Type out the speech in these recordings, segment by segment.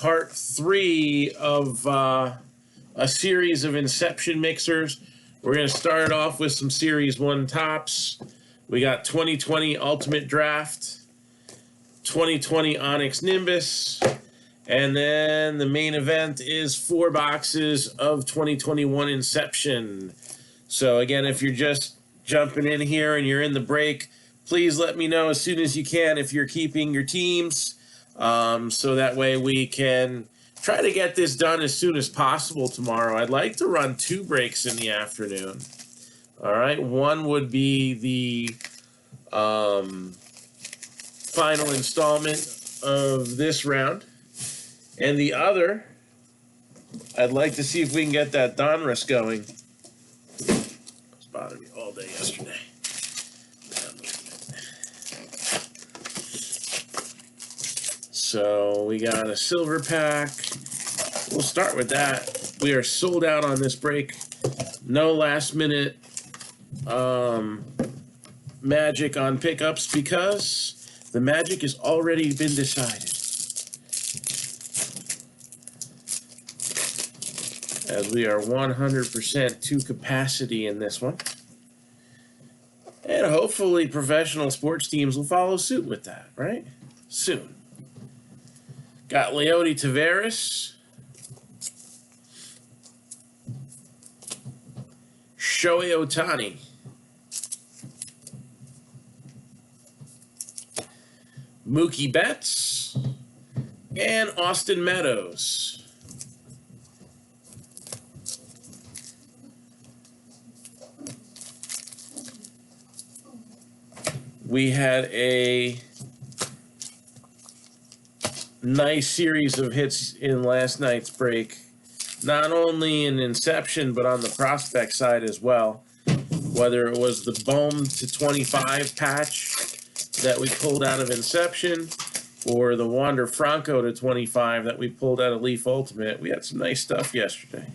part 3 of a series of Inception mixers. We're going to start off with some Series 1 Topps. We got 2020 Ultimate Draft, 2020 Onyx Nimbus, and then the main event is 4 boxes of 2021 Inception. So again, if you're just jumping in here and you're in the break, please let me know as soon as you can if you're keeping your teams, so that way we can try to get this done as soon as possible tomorrow. I'd like to run 2 breaks in the afternoon. All right, one would be the final installment of this round, and the other, I'd like to see if we can get that Donruss going. It was bothering me all day yesterday. So we got a silver pack. We'll start with that. We are sold out on this break. No last minute magic on pickups because the magic has already been decided. As we are 100% to capacity in this one. And hopefully professional sports teams will follow suit with that, right? Soon. Got Leody Taveras, Shohei Ohtani, Mookie Betts, and Austin Meadows. We had a nice series of hits in last night's break, not only in Inception, but on the prospect side as well. Whether it was the Bohm to 25 patch that we pulled out of Inception, or the Wander Franco to 25 that we pulled out of Leaf Ultimate, we had some nice stuff yesterday.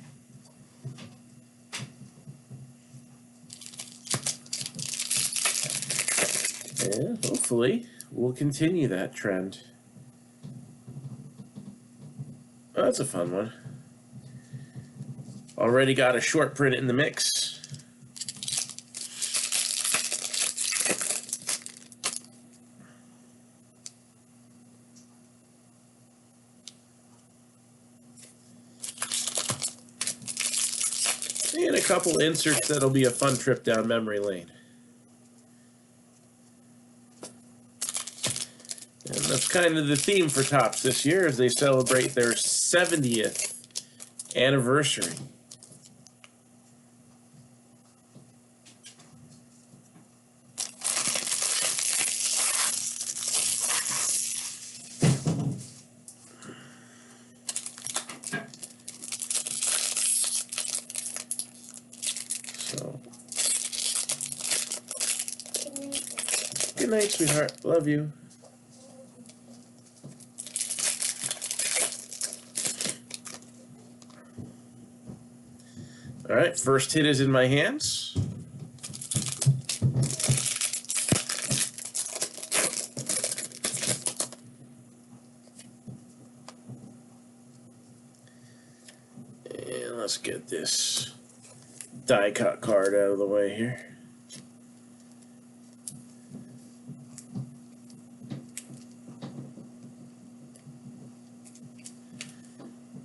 And hopefully we'll continue that trend. Oh, that's a fun one. Already got a short print in the mix. And a couple inserts that'll be a fun trip down memory lane. And that's kind of the theme for Topps this year as they celebrate their 70th anniversary. So, good night, sweetheart. Love you. All right, first hit is in my hands. And let's get this die cut card out of the way here.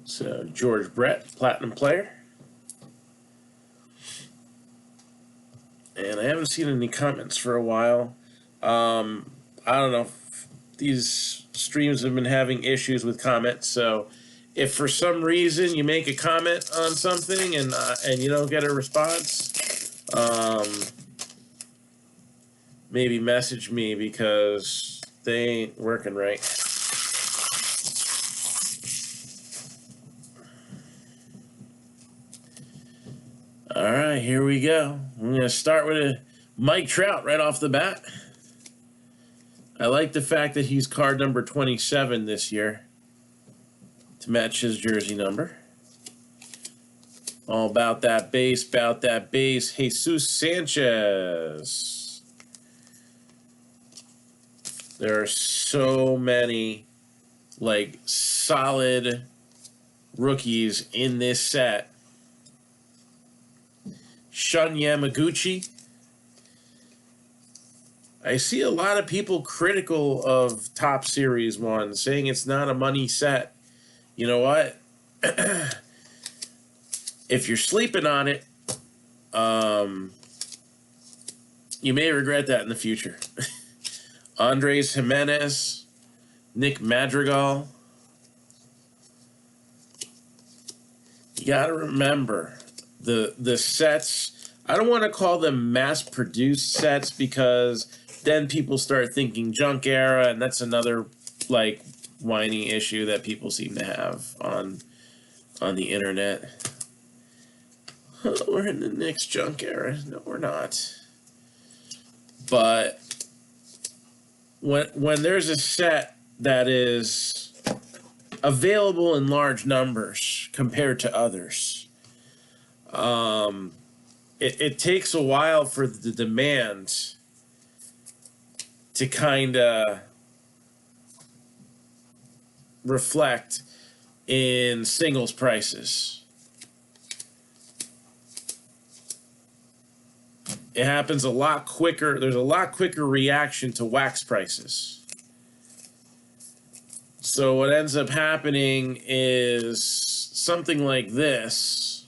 So, George Brett, Platinum player. And I haven't seen any comments for a while. I don't know. These streams have been having issues with comments. So if for some reason you make a comment on something and you don't get a response, maybe message me because they ain't working right. All right, here we go. I'm going to start with a Mike Trout right off the bat. I like the fact that he's card number 27 this year to match his jersey number. All about that base, Jesus Sanchez. There are so many like solid rookies in this set. Shun Yamaguchi. I see a lot of people critical of Top Series 1, saying it's not a money set. You know what? If you're sleeping on it, you may regret that in the future. Andres Jimenez, Nick Madrigal. You got to remember the sets. I don't want to call them mass-produced sets because then people start thinking junk era, and that's another like whiny issue that people seem to have on the internet. We're in the next junk era. No, we're not. But when there's a set that is available in large numbers compared to others, it takes a while for the demand to kind of reflect in singles prices. It happens a lot quicker. There's a lot quicker reaction to wax prices. So what ends up happening is something like this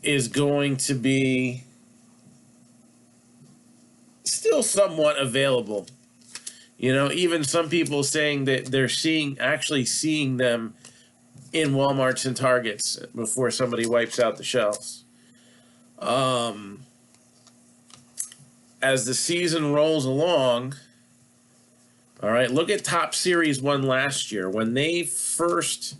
is going to be still somewhat available. You know, even some people saying that they're actually seeing them in Walmarts and Targets before somebody wipes out the shelves. As the season rolls along, all right, look at Top Series 1 last year. When they first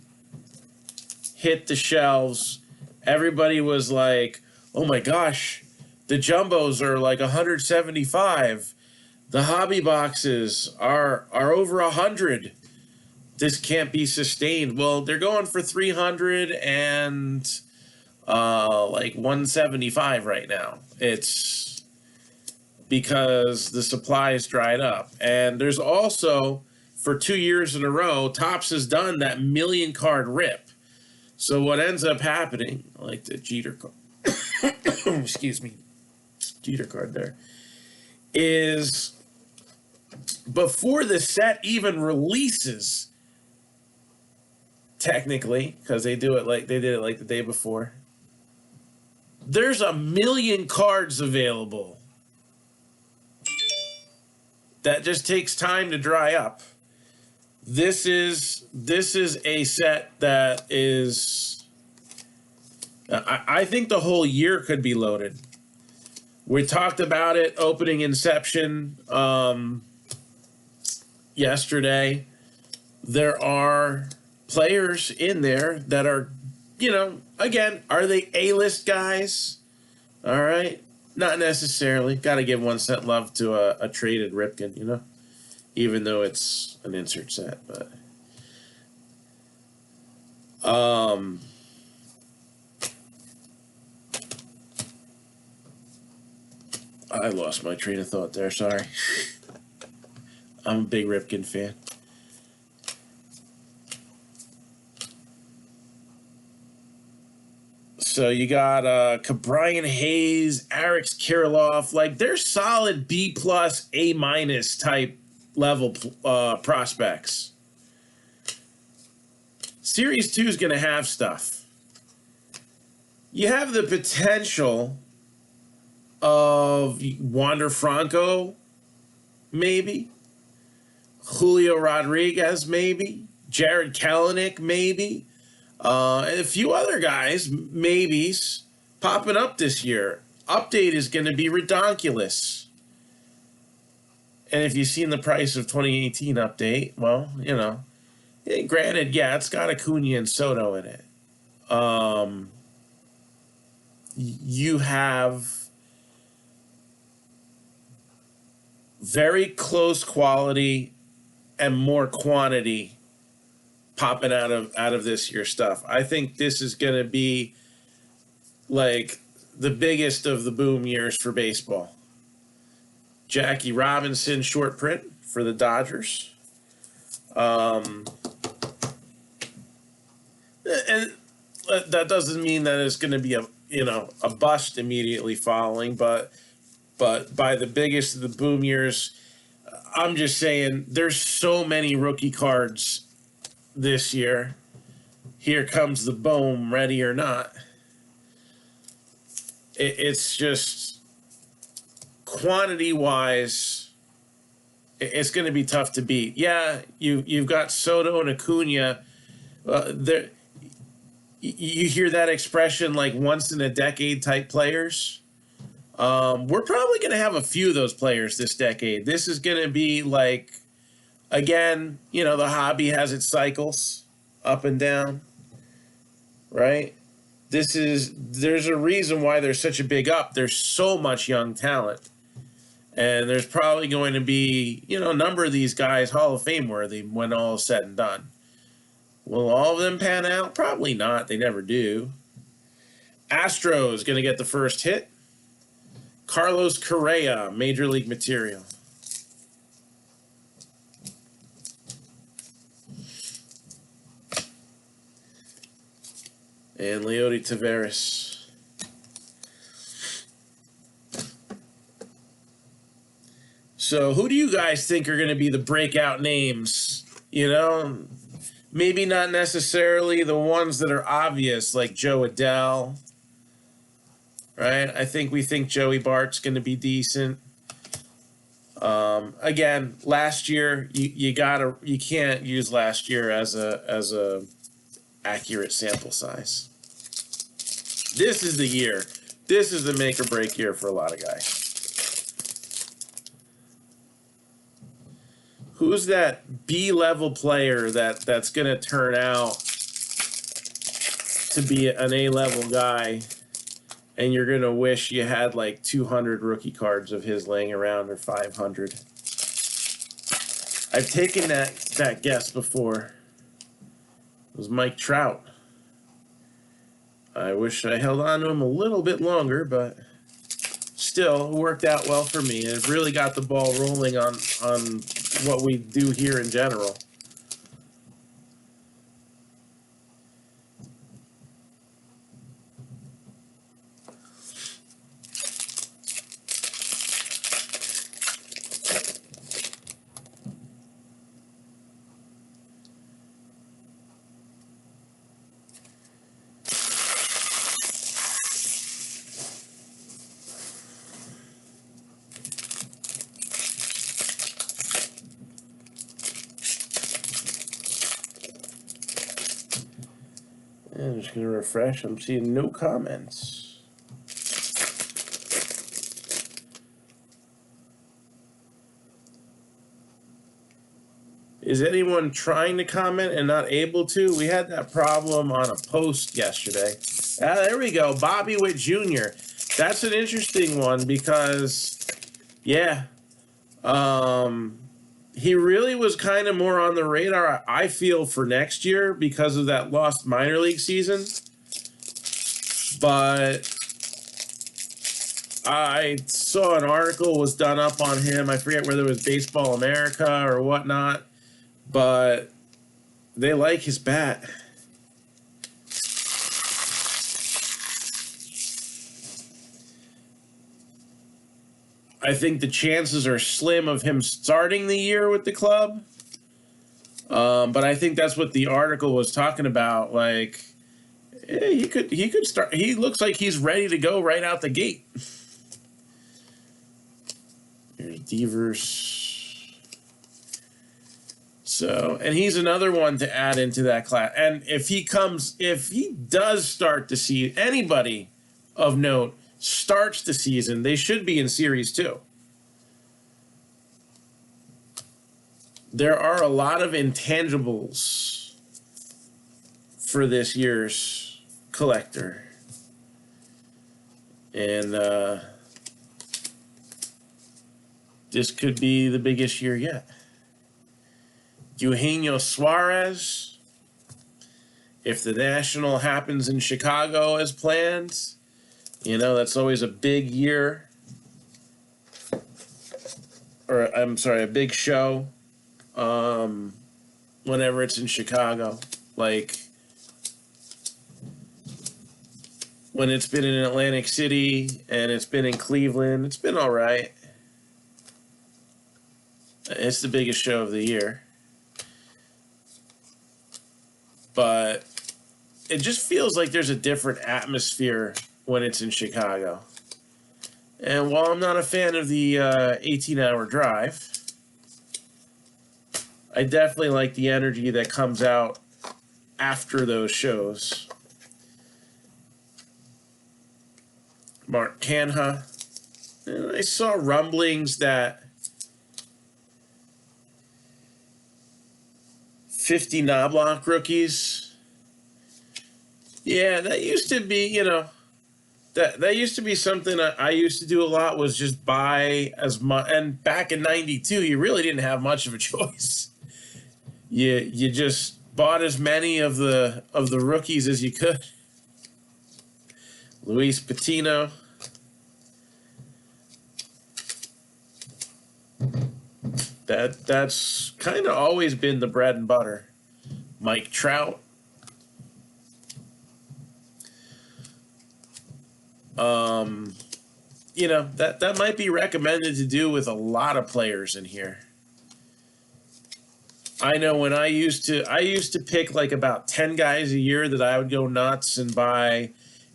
hit the shelves, everybody was like, oh my gosh, the jumbos are like 175. The hobby boxes are over 100. This can't be sustained. Well, they're going for 300 and like 175 right now. It's because the supply is dried up. And there's also, for 2 years in a row, Topps has done that 1,000,000 card rip. So what ends up happening, I like the Jeter card, excuse me, Jeter card there, is before the set even releases, technically, because they did it like the day before, there's 1,000,000 cards available. That just takes time to dry up. This is a set that is, I think the whole year could be loaded. We talked about it opening Inception yesterday. There are players in there that are, you know, again, are they A-list guys? All right. Not necessarily. Got to give 1 cent love to a traded Ripken, you know, even though it's an insert set. But I lost my train of thought there. Sorry. I'm a big Ripken fan. So you got Brian Hayes, Alex Kirilloff. Like, they're solid B+, A- type level prospects. Series 2 is going to have stuff. You have the potential of Wander Franco, maybe. Julio Rodriguez, maybe. Jared Kelenic, maybe. And a few other guys, maybes, popping up this year. Update is going to be redonkulous. And if you've seen the price of 2018 update, well, you know, granted, yeah, it's got Acuna and Soto in it. You have very close quality and more quantity popping out of this year's stuff. I think this is going to be like the biggest of the boom years for baseball. Jackie Robinson short print for the Dodgers. And that doesn't mean that it's going to be a bust immediately following, but by the biggest of the boom years, I'm just saying there's so many rookie cards this year. Here comes the boom, ready or not. It's just quantity-wise, it's going to be tough to beat. Yeah, you've got Soto and Acuna. You hear that expression like once in a decade type players. We're probably going to have a few of those players this decade. This is going to be like, again, the hobby has its cycles up and down, right? There's a reason why there's such a big up. There's so much young talent. And there's probably going to be, a number of these guys Hall of Fame worthy when all is said and done. Will all of them pan out? Probably not. They never do. Astros going to get the first hit. Carlos Correa, Major League material. And Leody Taveras. So who do you guys think are going to be the breakout names? Maybe not necessarily the ones that are obvious, like Joe Adele, right? We think Joey Bart's going to be decent. Again, last year you can't use last year as a accurate sample size. This is the year. This is the make or break year for a lot of guys. Who's that B-level player that's going to turn out to be an A-level guy, and you're going to wish you had like 200 rookie cards of his laying around, or 500? I've taken that guess before. It was Mike Trout. I wish I held on to him a little bit longer, but still, it worked out well for me. It really got the ball rolling on what we do here in general. I'm just going to refresh. I'm seeing no comments. Is anyone trying to comment and not able to? We had that problem on a post yesterday. There we go. Bobby Whit Jr. That's an interesting one because, yeah, he really was kind of more on the radar, I feel, for next year because of that lost minor league season. But I saw an article was done up on him. I forget whether it was Baseball America or whatnot, but they like his bat. I think the chances are slim of him starting the year with the club. But I think that's what the article was talking about. Like, he could start. He looks like he's ready to go right out the gate. Here's Devers. So, and he's another one to add into that class. And if he does start the season, anybody of note starts the season, they should be in Series 2. There are a lot of intangibles for this year's collector. And this could be the biggest year yet. Eugenio Suarez. If the National happens in Chicago as planned, that's always a big year. or I'm sorry, a big show whenever it's in Chicago. Like when it's been in Atlantic City and it's been in Cleveland, it's been all right. It's the biggest show of the year. But it just feels like there's a different atmosphere when it's in Chicago. And while I'm not a fan of the 18-hour drive, I definitely like the energy that comes out after those shows. Mark Canha. And I saw rumblings that 50 Knobloch rookies. Yeah, that used to be, that used to be something I used to do a lot, was just buy as much. And back in '92, you really didn't have much of a choice. You just bought as many of the rookies as you could. Luis Patino. That's kind of always been the bread and butter. Mike Trout. That might be recommended to do with a lot of players in here. I know when I used to pick like about 10 guys a year that I would go nuts and buy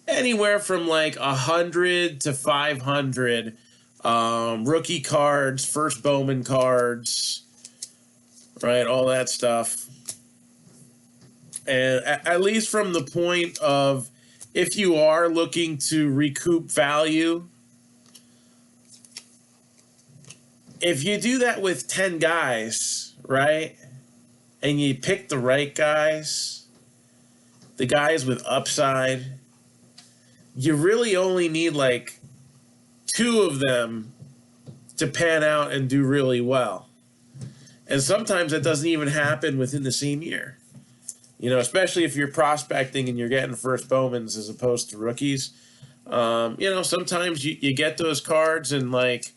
anywhere from like 100 to 500 rookie cards, first Bowman cards, right? All that stuff. And at least from the point of, if you are looking to recoup value, if you do that with 10 guys, right, and you pick the right guys, the guys with upside, you really only need like 2 of them to pan out and do really well. And sometimes that doesn't even happen within the same year. Especially if you're prospecting and you're getting first Bowmans as opposed to rookies. Sometimes you get those cards and like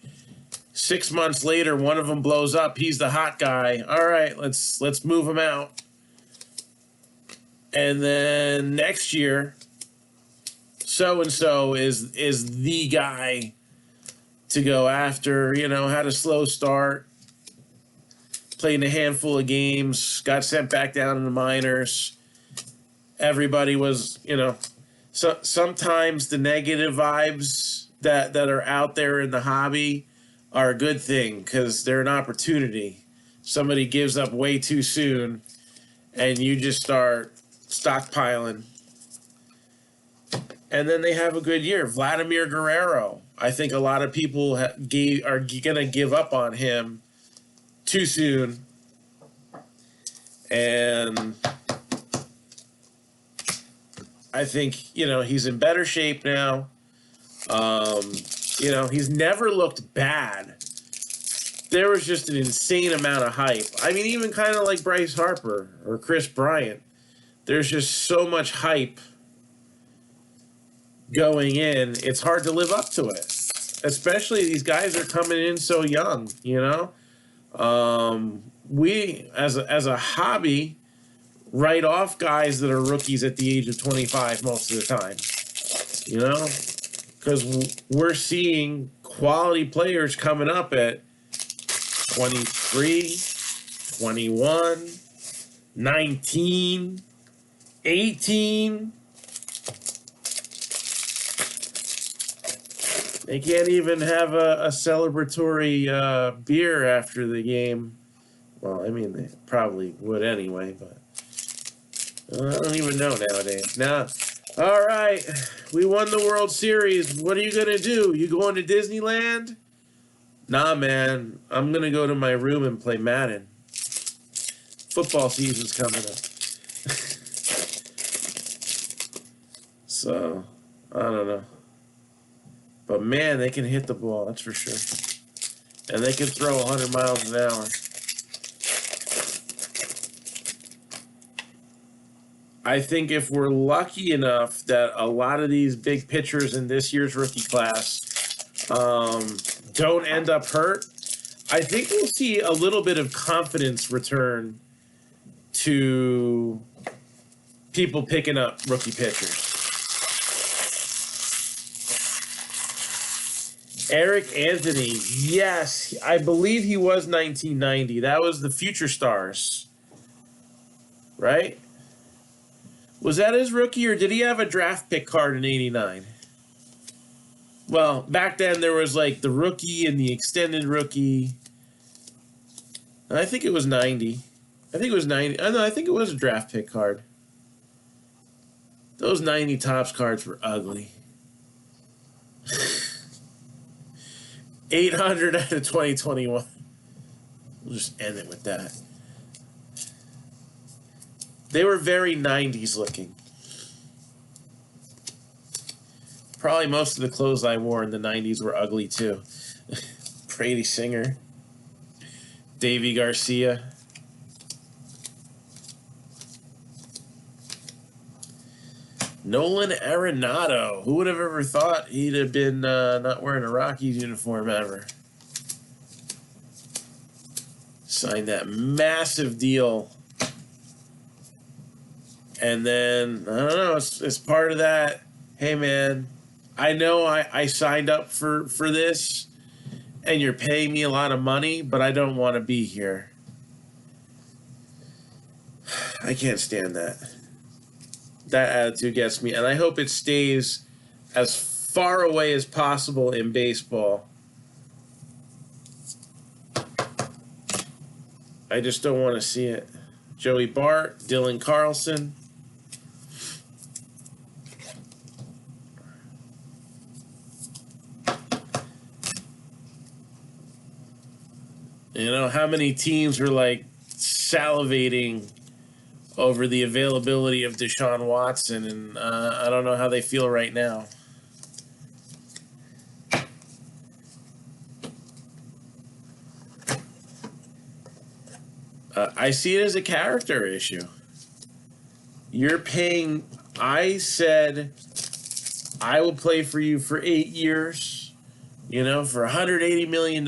6 months later, one of them blows up. He's the hot guy. All right, let's move him out. And then next year, so-and-so is the guy to go after. Had a slow start. Played in a handful of games, got sent back down in the minors. Everybody was, sometimes the negative vibes that are out there in the hobby are a good thing because they're an opportunity. Somebody gives up way too soon, and you just start stockpiling. And then they have a good year. Vladimir Guerrero. I think a lot of people are going to give up on him too soon, and I think he's in better shape now. He's never looked bad. There was just an insane amount of hype. I mean, even kind of like Bryce Harper or Chris Bryant, there's just so much hype going in. It's hard to live up to it, especially these guys are coming in so young. We as a hobby write off guys that are rookies at the age of 25 most of the time, because we're seeing quality players coming up at 23, 21, 19, 18. They can't even have a celebratory beer after the game. Well, I mean, they probably would anyway, but I don't even know nowadays. Now, all right, we won the World Series. What are you going to do? You going to Disneyland? Nah, man. I'm going to go to my room and play Madden. Football season's coming up. So, I don't know. But, man, they can hit the ball, that's for sure. And they can throw 100 miles an hour. I think if we're lucky enough that a lot of these big pitchers in this year's rookie class don't end up hurt, I think we'll see a little bit of confidence return to people picking up rookie pitchers. Eric Anthony, yes, I believe he was 1990. That was the Future Stars, right? Was that his rookie, or did he have a draft pick card in 89? Well, back then there was like the rookie and the extended rookie. And I think it was 90. I think it was 90. Oh, no, I think it was a draft pick card. Those 90 Topps cards were ugly. 800 out of 2021. We'll just end it with that. They were very 90s looking. Probably most of the clothes I wore in the 90s were ugly too. Brady Singer. Davy Garcia. Nolan Arenado. Who would have ever thought he'd have been not wearing a Rockies uniform ever? Signed that massive deal. And then, I don't know, it's part of that. Hey, man, I know I signed up for this, and you're paying me a lot of money, but I don't want to be here. I can't stand that. That attitude gets me, and I hope it stays as far away as possible in baseball. I just don't want to see it. Joey Bart, Dylan Carlson. You know, how many teams were like salivating over the availability of Deshaun Watson, and I don't know how they feel right now. I see it as a character issue. You're paying... I said I will play for you for 8 years, you know, for $180 million.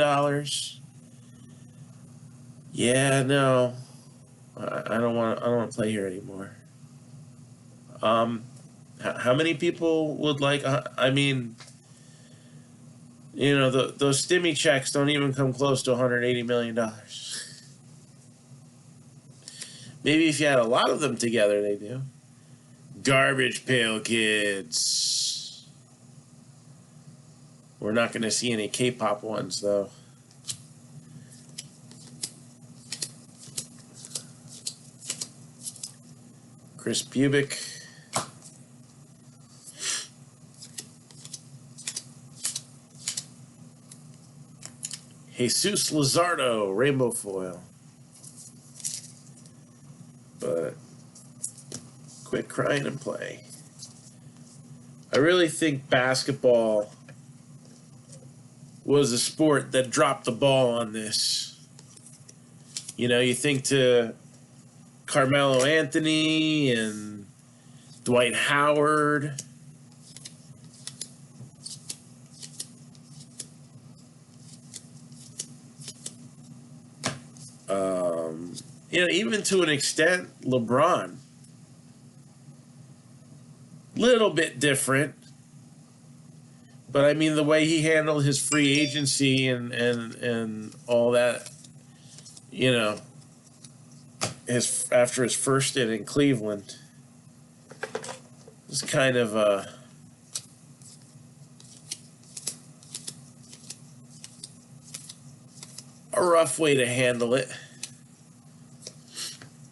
Yeah, no. I don't want to play here anymore. How many people would like? I mean, you know, those stimmy checks don't even come close to $180 million. Maybe if you had a lot of them together, they do. Garbage Pail Kids. We're not going to see any K-pop ones, though. Chris Pubic. Jesus Luzardo, rainbow foil. But quit crying and play. I really think basketball was a sport that dropped the ball on this. You know, you think to Carmelo Anthony and Dwight Howard. You know, even to an extent, LeBron. Little bit different. But I mean, the way he handled his free agency and all that, you know, after his first stint in Cleveland, was kind of a rough way to handle it.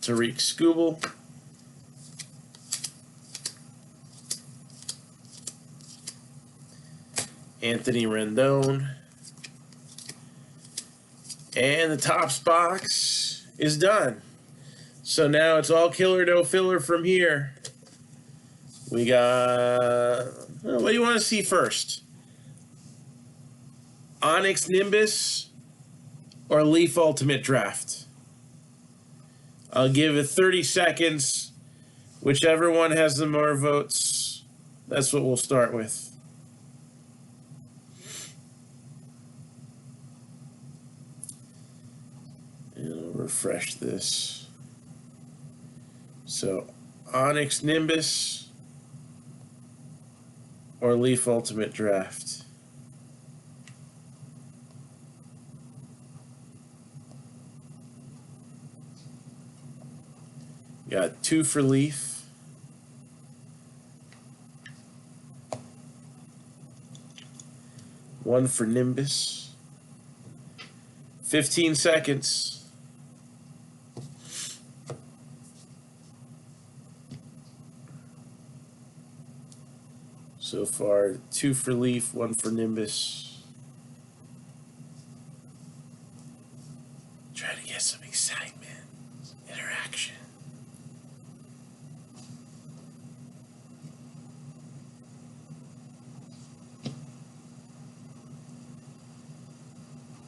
Tariq Skubal. Anthony Rendon. And the Topps box is done. So now it's all killer, no filler from here. We got... what do you want to see first? Onyx Nimbus or Leaf Ultimate Draft? I'll give it 30 seconds. Whichever one has the more votes, that's what we'll start with. refresh this. So, Onyx Nimbus or Leaf Ultimate Draft. Got 2 for Leaf. One for Nimbus. 15 seconds. So far, 2 for Leaf, 1 for Nimbus. Try to get some excitement, some interaction.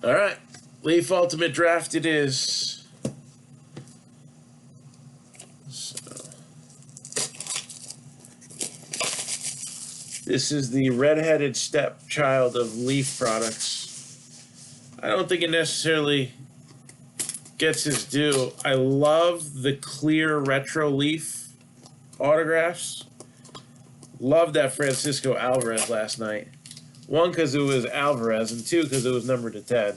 All right, Leaf Ultimate Draft it is. So, this is the redheaded stepchild of Leaf products. I don't think it necessarily gets its due. I love the clear retro Leaf autographs. Loved that Francisco Alvarez last night. 1, because it was Alvarez, and 2, because it was numbered to 10.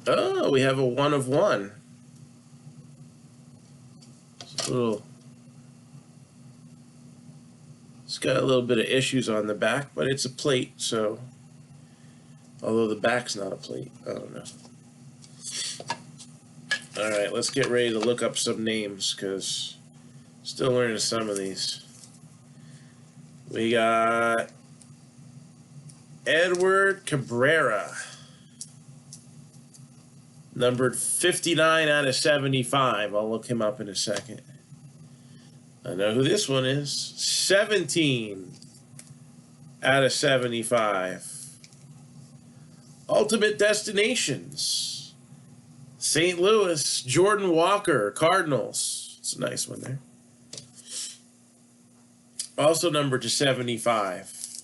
Oh, we have a 1 of 1. It's a little... It's got a little bit of issues on the back, but it's a plate, so... Although the back's not a plate. I don't know. Alright, let's get ready to look up some names, because... Still learning some of these. We got... Edward Cabrera. Numbered 59 out of 75. I'll look him up in a second. I know who this one is. 17 out of 75. Ultimate Destinations. St. Louis. Jordan Walker. Cardinals. It's a nice one there. Also numbered to 75.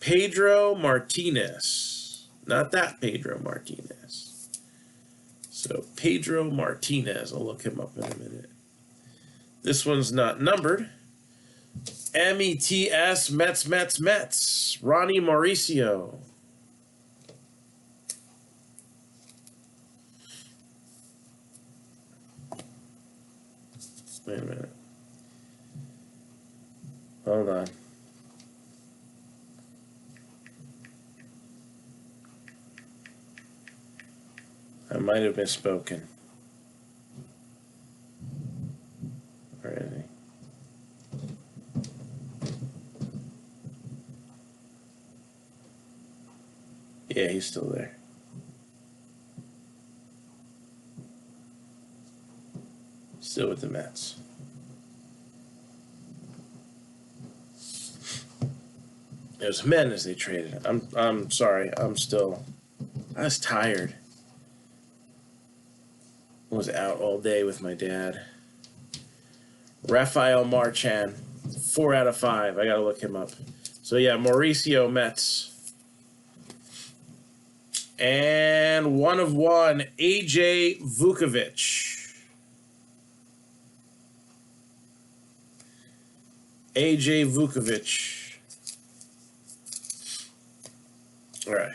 Pedro Martinez. Not that Pedro Martinez. So Pedro Martinez. I'll look him up in a minute. This one's not numbered. METS Mets. Ronnie Mauricio. Wait a minute. Hold on. I might have misspoken. Where is he? Yeah, he's still there. Still with the Mets. It was men as they traded. I'm sorry. I was tired. I was out all day with my dad. Rafael Marchan, 4 out of 5. I gotta look him up. So yeah, Mauricio Mets. And 1 of 1, AJ Vukovic. AJ Vukovic. All right.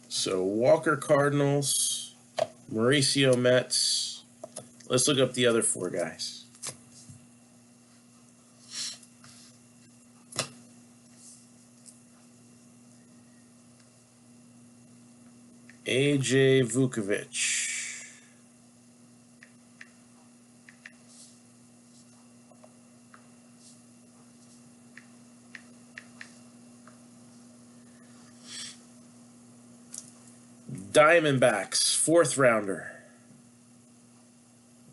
So Walker Cardinals, Mauricio Mets. Let's look up the other 4 guys. AJ Vukovic. Diamondbacks, 4th rounder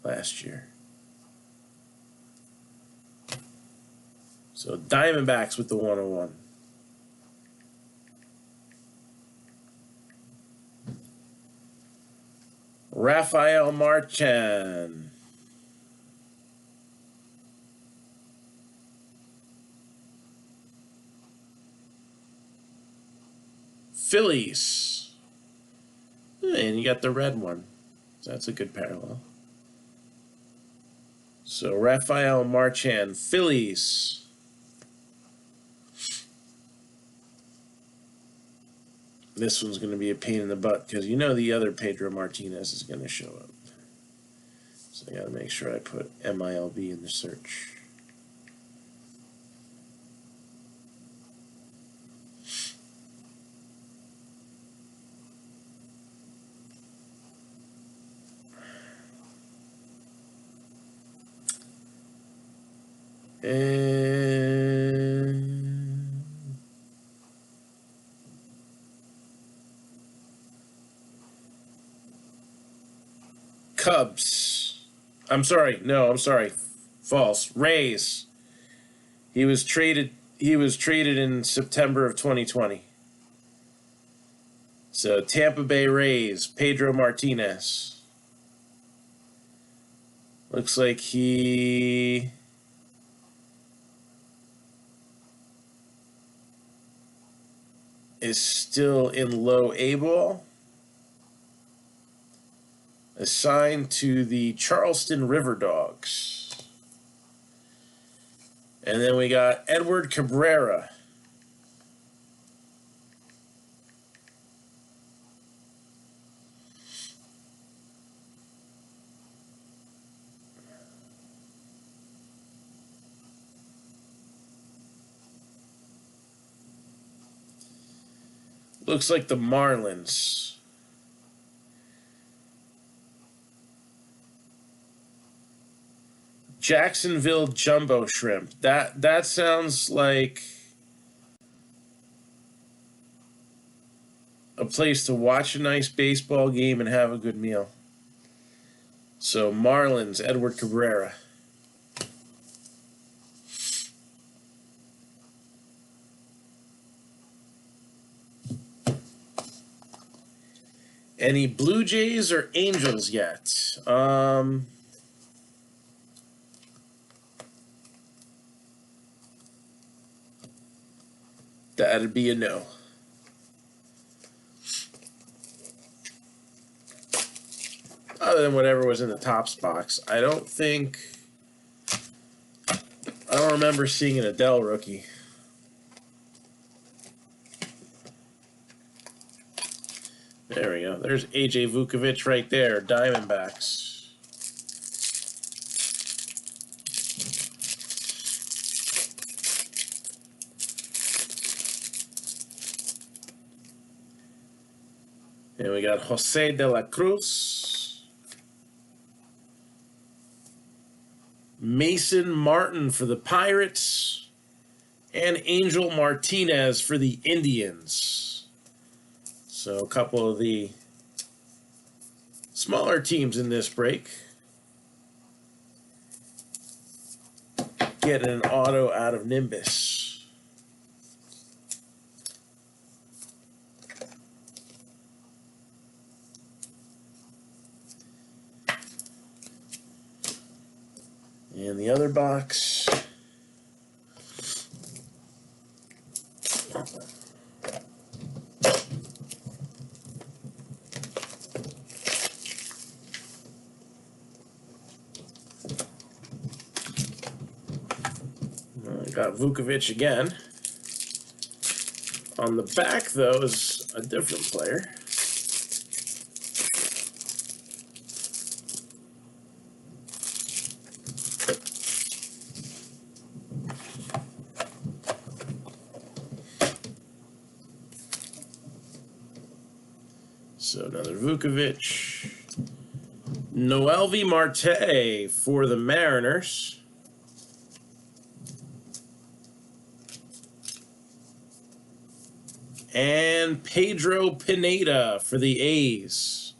last year. So Diamondbacks with the 101. Rafael Marchan. Phillies. And you got the red one. That's a good parallel. So Rafael Marchan, Phillies. This one's going to be a pain in the butt because you know the other Pedro Martinez is going to show up. So I got to make sure I put MILB in the search. And Cubs. I'm sorry. No, I'm sorry. False. Rays. He was traded in September of 2020. So Tampa Bay Rays, Pedro Martinez. Looks like he is still in low A ball. Assigned to the Charleston River Dogs. And then we got Edward Cabrera. Looks like the Marlins. Jacksonville Jumbo Shrimp. That sounds like a place to watch a nice baseball game and have a good meal. So Marlins, Edward Cabrera. Any Blue Jays or Angels yet? That'd be a no. Other than whatever was in the Topps box, I don't remember seeing an Adele rookie. There we go. There's AJ Vukovich right there, Diamondbacks. And we got Jose de la Cruz. Mason Martin for the Pirates. And Angel Martinez for the Indians. So a couple of the smaller teams in this break. Getting an auto out of Nimbus. And the other box. Got Vukovich again. On the back, though, is a different player. So another Vukovich. Noelvi Marte for the Mariners. And Pedro Pineda for the A's.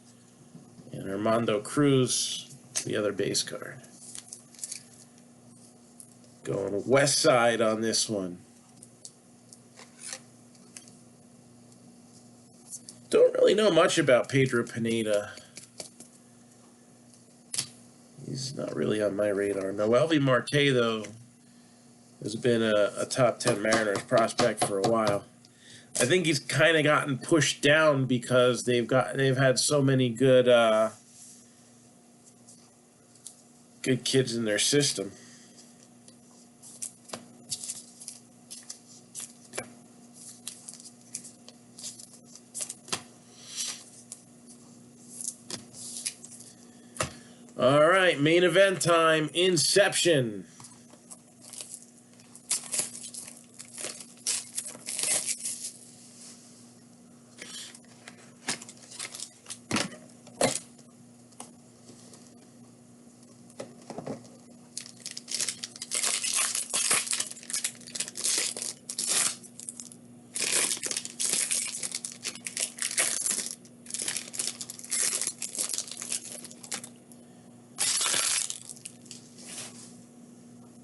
And Armando Cruz, the other base card. Going west side on this one. Don't really know much about Pedro Pineda. He's not really on my radar. Noelvi Marte, though, has been a top 10 Mariners prospect for a while. I think he's kind of gotten pushed down because they've had so many good good kids in their system. All right, main event time, Inception.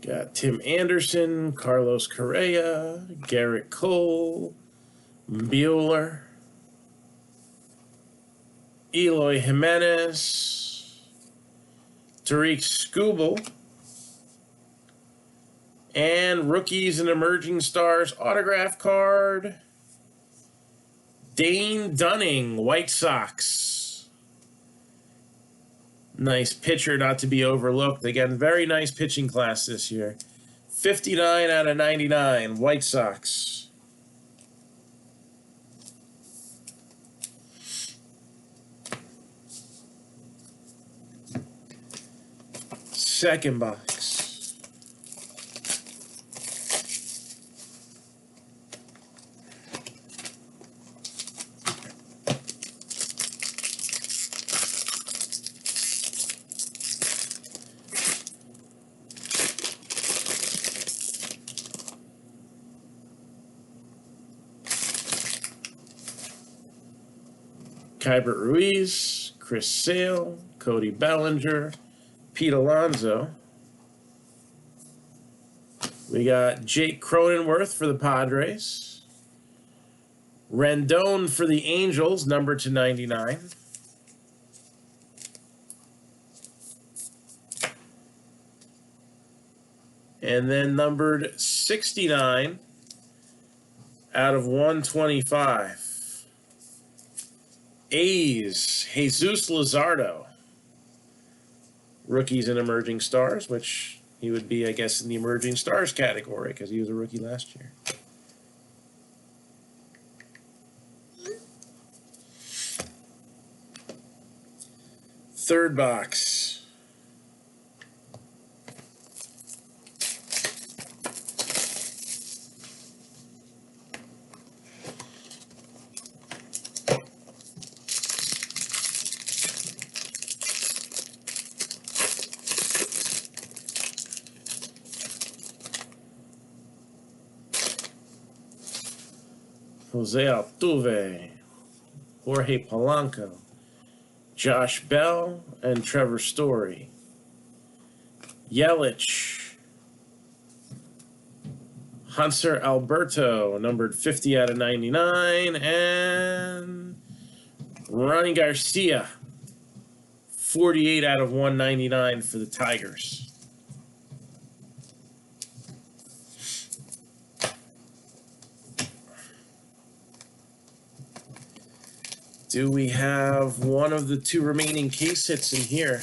Got Tim Anderson, Carlos Correa, Garrett Cole, Bueller, Eloy Jimenez, Tariq Skubal, and Rookies and Emerging Stars autograph card, Dane Dunning, White Sox. Nice pitcher, not to be overlooked. Again, very nice pitching class this year. 59 out of 99, White Sox. Second box. Kybert Ruiz, Chris Sale, Cody Bellinger, Pete Alonso. We got Jake Cronenworth for the Padres. Rendon for the Angels, numbered to 99. And then numbered 69 out of 125. A's, Jesus Luzardo. Rookies and Emerging Stars, which he would be, I guess, in the Emerging Stars category because he was a rookie last year. Third box. Jose Altuve, Jorge Polanco, Josh Bell, and Trevor Story. Yelich, Hanser Alberto, numbered 50 out of 99, and Ronnie Garcia, 48 out of 199 for the Tigers. Do we have one of the two remaining case hits in here?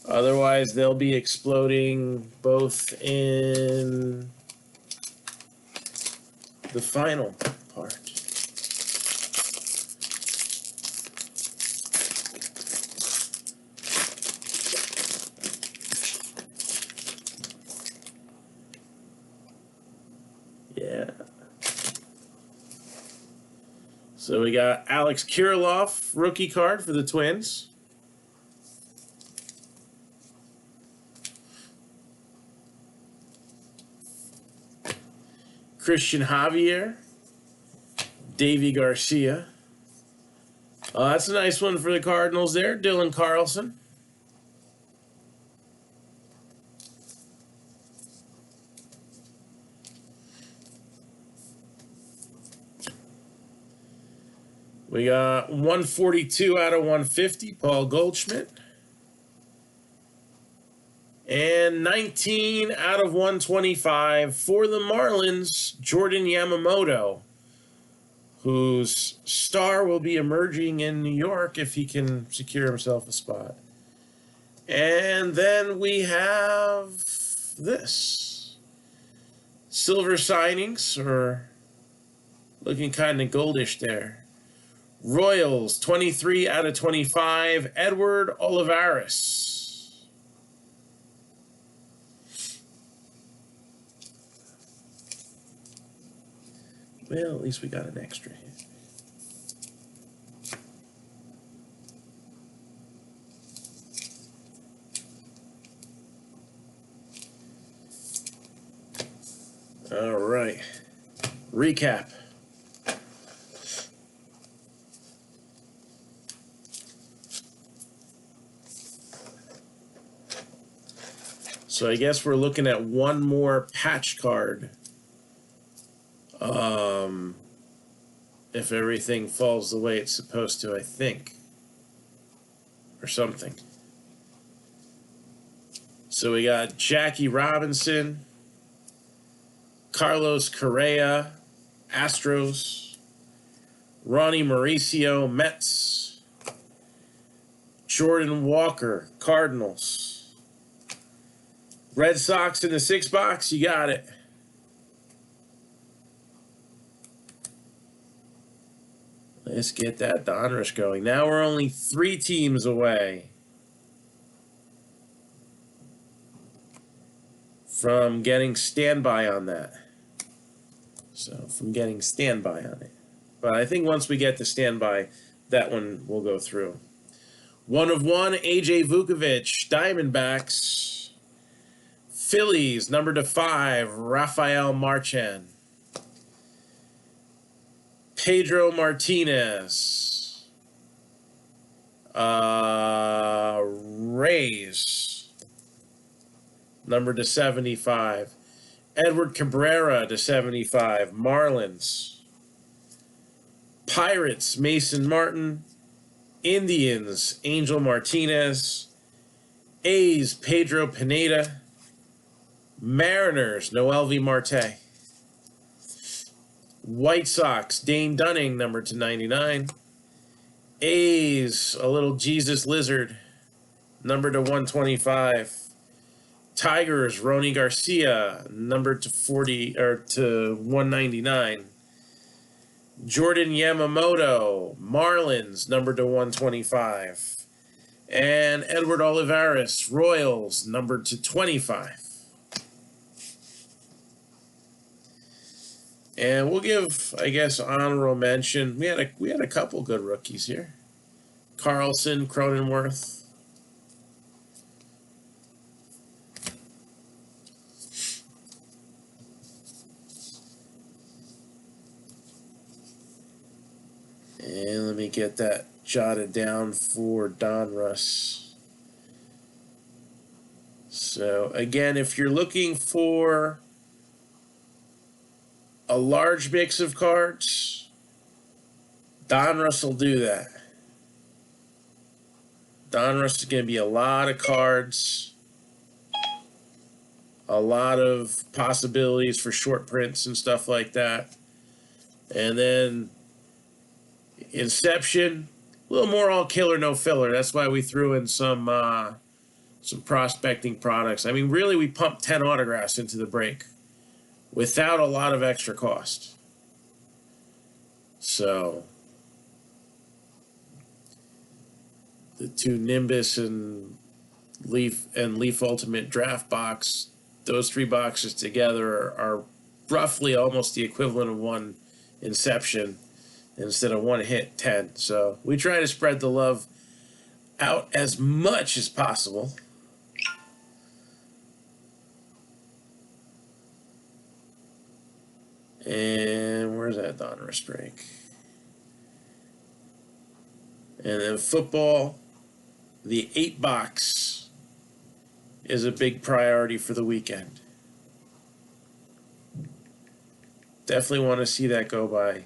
Otherwise, they'll be exploding both in the final part. Yeah. So we got Alex Kirilloff, rookie card for the Twins. Christian Javier, Davy Garcia. That's a nice one for the Cardinals there. Dylan Carlson. We got 142 out of 150, Paul Goldschmidt. And 19 out of 125 for the Marlins, Jordan Yamamoto, whose star will be emerging in New York if he can secure himself a spot. And then we have this. Silver signings are looking kind of goldish there. Royals, 23 out of 25, Edward Olivares. Well, at least we got an extra here. All right. Recap. So I guess we're looking at one more patch card. If everything falls the way it's supposed to, I think. Or something. So we got Jackie Robinson, Carlos Correa, Astros, Ronnie Mauricio, Mets, Jordan Walker, Cardinals, Red Sox in the 6 box, you got it. Let's get that Donruss going. Now we're only 3 teams away from getting standby on that. So, from getting standby on it. But I think once we get to standby, that one will go through. 1 of 1, AJ Vukovich, Diamondbacks. Phillies, number to 5, Rafael Marchan. Pedro Martinez. Rays, number to 75. Edward Cabrera to 75. Marlins. Pirates, Mason Martin. Indians, Angel Martinez. A's, Pedro Pineda. Mariners, Noelvi Marte. White Sox, Dane Dunning, number to 99. A's, a little Jesus Lizard, number to 125. Tigers, Rony Garcia, number to 40 or to 199. Jordan Yamamoto, Marlins, number to 125. And Edward Olivares, Royals, number to 25. And we'll give, I guess, honorable mention. We had a couple good rookies here. Carlson, Cronenworth. And let me get that jotted down for Donruss. So again, if you're looking for a large mix of cards, Donruss will do that. Donruss is going to be a lot of cards, a lot of possibilities for short prints and stuff like that. And then Inception, a little more all killer, no filler. That's why we threw in some prospecting products. I mean, really, we pumped 10 autographs into the break without a lot of extra cost. So the 2 Nimbus and Leaf Ultimate Draft box, those 3 boxes together are roughly almost the equivalent of 1 Inception instead of 1 hit 10. So we try to spread the love out as much as possible. And where's that Donruss break? And then football, the 8 box is a big priority for the weekend. Definitely want to see that go by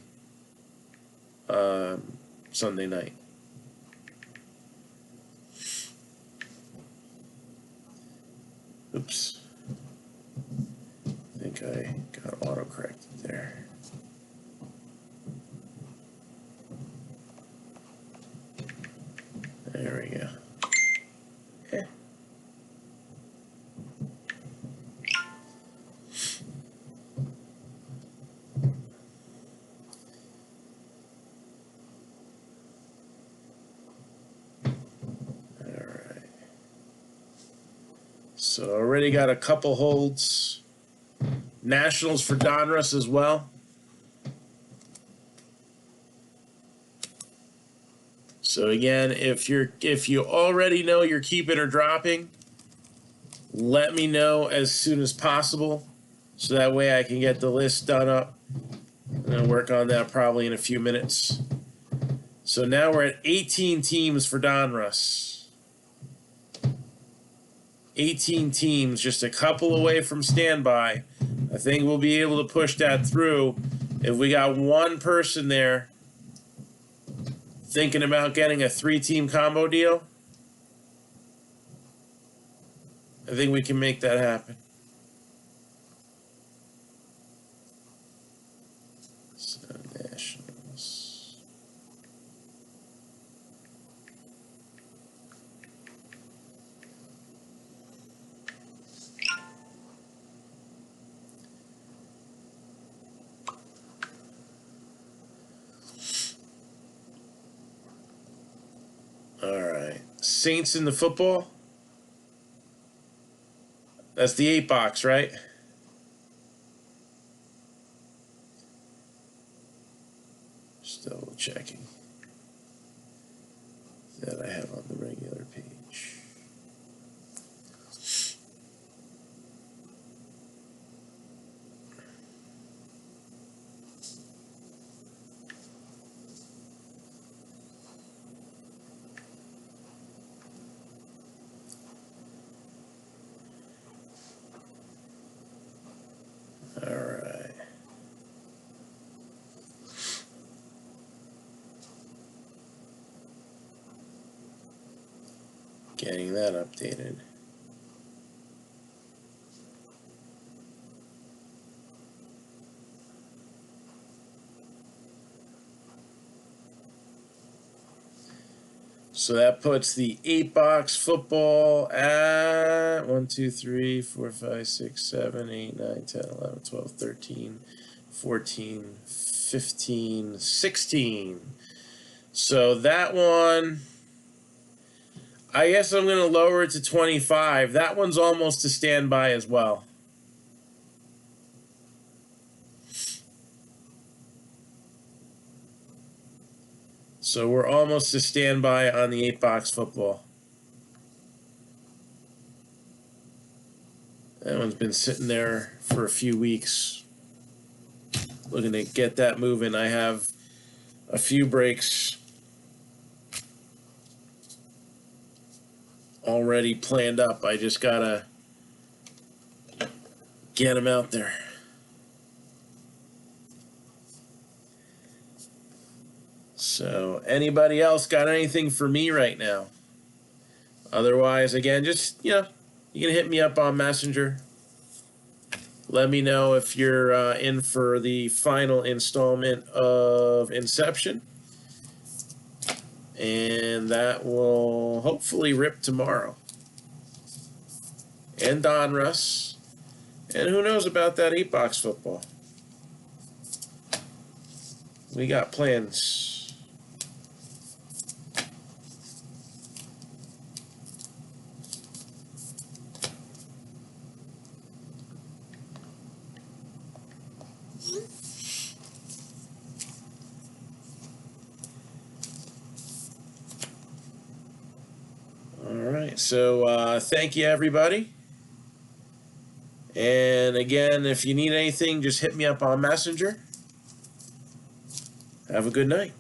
Sunday night. There we go. Yeah. So already got a couple holds. Nationals for Donruss as well. So again, if you already know you're keeping or dropping, let me know as soon as possible, so that way I can get the list done up. And I'll work on that probably in a few minutes. So now we're at 18 teams for Donruss. 18 teams, just a couple away from standby. I think we'll be able to push that through. If we got one person there thinking about getting a 3-team combo deal, I think we can make that happen. So, Nationals. All right. Saints in the football. That's the 8-box, right? Just double checking that I have on the regular page. All right. Getting that updated. So that puts the 8-box football at 1, 2, 3, 4, 5, 6, 7, 8, 9, 10, 11, 12, 13, 14, 15, 16. So that one, I guess I'm going to lower it to 25. That one's almost to standby as well. So we're almost to standby on the 8-box football. That one's been sitting there for a few weeks. Looking to get that moving. I have a few breaks already planned up. I just gotta get them out there. So, anybody else got anything for me right now? Otherwise, again, just, you can hit me up on Messenger. Let me know if you're in for the final installment of Inception. And that will hopefully rip tomorrow. And Donruss. And who knows about that 8-box football? We got plans. So thank you, everybody. And again, if you need anything, just hit me up on Messenger. Have a good night.